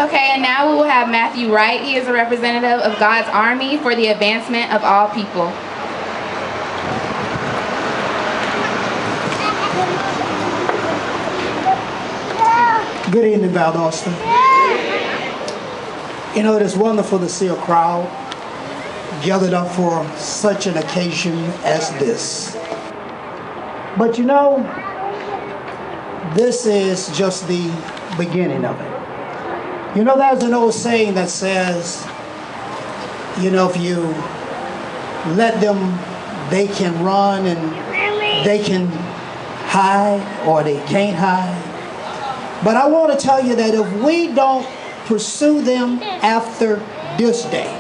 Okay, and now we will have Mathew Wright. He is a representative of God's Army for the advancement of all people. Good evening, Valdosta. You know, it is wonderful to see a crowd gathered up for such an occasion as this. But you know, this is just the beginning of it. You know, there's an old saying that says, you know, if you let them, they can run and they can hide or they can't hide. But I want to tell you that if we don't pursue them after this day,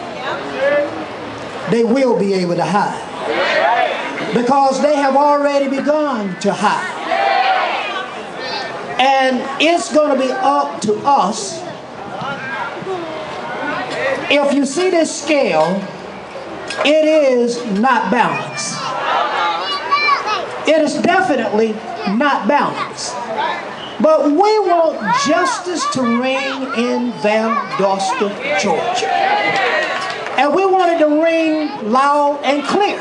they will be able to hide. Because they have already begun to hide. And it's going to be up to us. If you see this scale, it is not balanced. It is definitely not balanced. But we want justice to reign in Valdosta, Georgia. And we want it to ring loud and clear.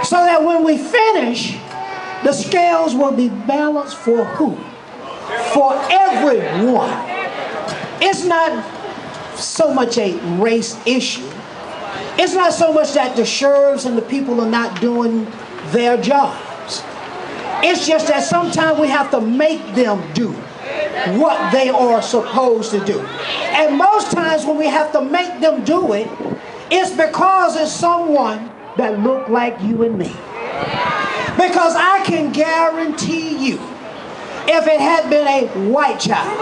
So that when we finish, the scales will be balanced for who? For everyone. It's not so much a race issue. It's not so much that the sheriffs and the people are not doing their jobs. It's just that sometimes we have to make them do what they are supposed to do. And most times when we have to make them do it, it's because it's someone that look like you and me. Because I can guarantee you, if it had been a white child,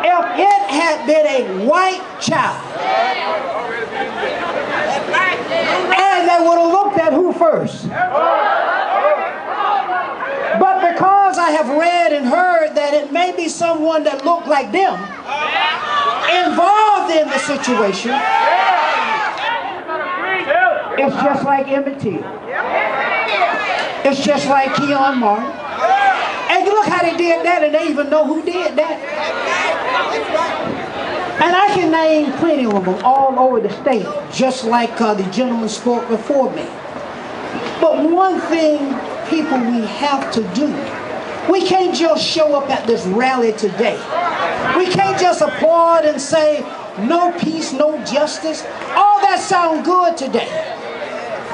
if it had been a white child, and they would have looked at who first? But because I have read and heard that it may be someone that looked like them involved in the situation, it's just like Emmett Till. It's just like Keon Martin. And look how they did that, and they even know who did that. And I can name plenty of them all over the state, just like the gentleman spoke before me. But one thing, people, we have to do, we can't just show up at this rally today. We can't just applaud and say, no peace, no justice. All that sounds good today.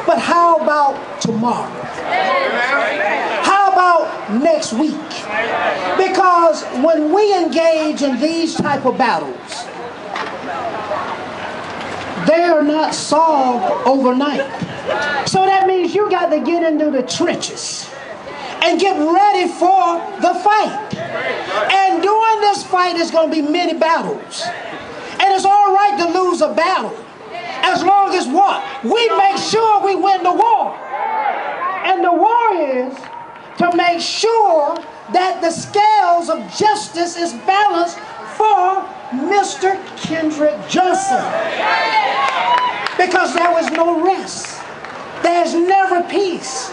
But how about tomorrow? How about next week? Because when we engage in these type of battles, they are not solved overnight. So that means you got to get into the trenches and get ready for the fight. And during this fight, there's going to be many battles. And it's all right to lose a battle, as long as what? We make sure we win the war. And the war is to make sure that the scales of justice is balanced for Mr. Kendrick Johnson. Because there was no rest. There's never peace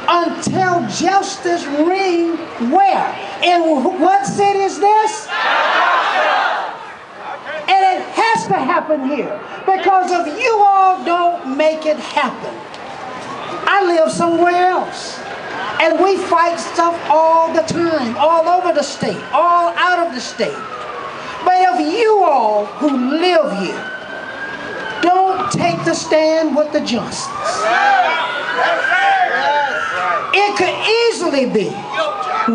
until justice reigns where? In what city is this? And it has to happen here. Because if you all don't make it happen, I live somewhere else. And we fight stuff all the time, all over the state, all out of the state. But if you all who live here don't take the stand with the Johnsons, it could easily be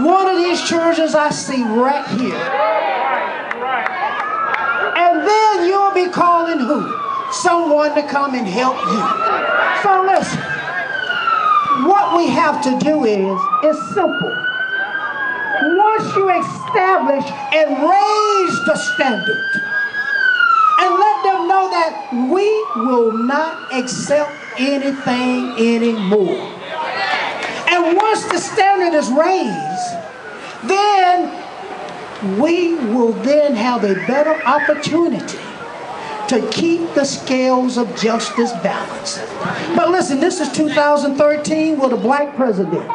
one of these churches I see right here. And then you'll be calling who? Someone to come and help you. So listen, what we have to do is simple. Once you establish and raise the standard and let them know that we will not accept anything anymore. And once the standard is raised, then we will then have a better opportunity to keep the scales of justice balanced. But listen, this is 2013 with a black president.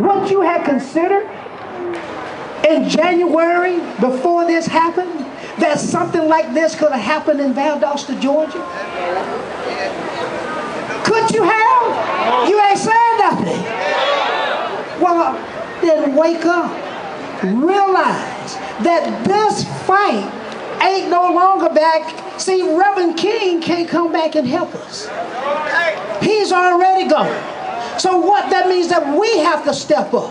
what you had considered in January before this happened, that something like this could have happened in Valdosta, Georgia? Could you have? You ain't saying nothing. Well, then wake up. Realize that this fight ain't no longer back. See, Reverend King can't come back and help us. He's already gone. So what that means that we have to step up.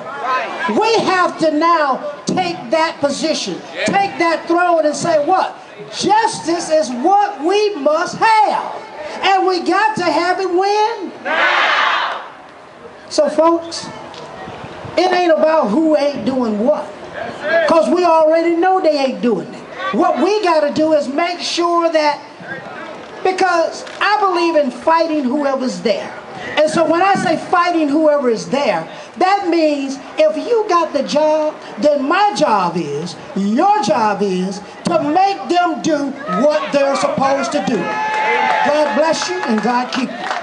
We have to now take that position, take that throne and say what? Justice is what we must have. And we got to have it when? Now. So folks, it ain't about who ain't doing what. Because we already know they ain't doing it. What we got to do is make sure that, because I believe in fighting whoever's there. And so when I say fighting whoever is there, that means if you got the job, then my job is, your job is, to make them do what they're supposed to do. God bless you and God keep you.